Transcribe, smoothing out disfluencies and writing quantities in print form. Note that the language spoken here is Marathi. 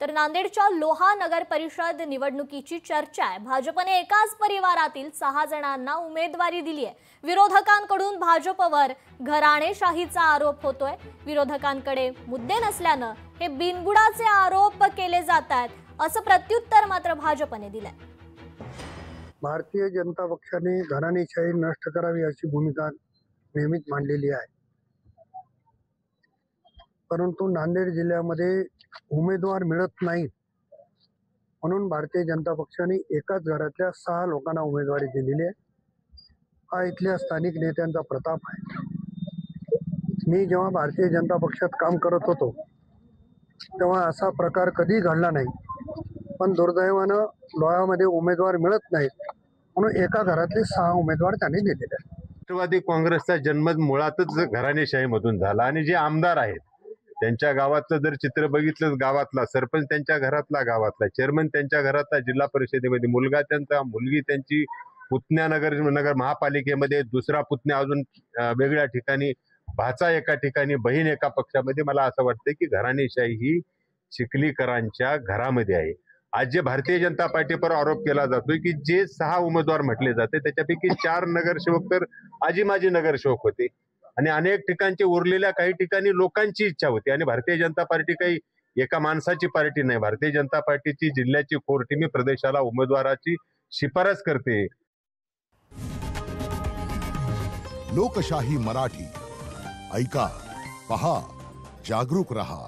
तर नांदेडच्या लोहा नगर परिषद निवडणुकीची चर्चा आहे। भाजपने एकाच परिवारातील 6 जणांना उमेदवारी दिली आहे। विरोधकांकडून भाजपवर घराणेशाहीचा आरोप होतोय। विरोधकांकडे मुद्दे नसल्याने हे बिनबुडाचे आरोप केले जातात, असं प्रत्युत्तर मात्र भाजपने दिलंय। भारतीय जनता पक्षाने घराणेशाही नष्ट करावी अशी भूमिका नेहमीच मांडलेली आहे, परंतु नांदेड जिल्ह्यामध्ये उमेदवार मिळत नाहीत म्हणून भारतीय जनता पक्षाने एकाच घरातल्या 6 लोकांना उमेदवारी दिलेली आहे। हा इथल्या स्थानिक नेत्यांचा प्रताप आहे। मी जेव्हा भारतीय जनता पक्षात काम करत होतो तेव्हा असा प्रकार कधी घडला नाही, पण दुर्दैवानं लोह्यामध्ये उमेदवार मिळत नाहीत म्हणून एका घरातले 6 उमेदवार त्यांनी दिलेले आहेत। राष्ट्रवादी काँग्रेसचा जन्म मुळातच घराणेशाहीमधून झाला आणि जे आमदार आहेत त्यांच्या गावातलं जर चित्र बघितलं, गावातला सरपंच त्यांच्या घरातला, गावातला चेअरमन त्यांच्या घरातला, जिल्हा परिषदेमध्ये मुलगा त्यांचा, मुलगी त्यांची, पुतण्या नगर महापालिकेमध्ये दुसरा पुतण्या अजून वेगळ्या ठिकाणी, भाचा एका ठिकाणी, बहीण एका पक्षामध्ये। मला असं वाटतं की घराणेशाही ही चिखलीकरांच्या घरामध्ये आहे। आज जे भारतीय जनता पार्टीवर आरोप केला जातोय की जे 6 उमेदवार म्हटले जाते त्याच्यापैकी 4 नगरसेवक तर आजी माजी नगरसेवक होते आणि अनेक ठिकाणचे उरलेल्या काही ठिकाणी लोकांची इच्छा होती आणि भारतीय जनता पार्टी काही एका माणसाची पार्टी नाही। भारतीय जनता पार्टीची जिल्ह्याची कोर टीम प्रदेशाला उमेदवाराची शिफारस करते। लोकशाही मराठी ऐका, पहा, जागरूक रहा।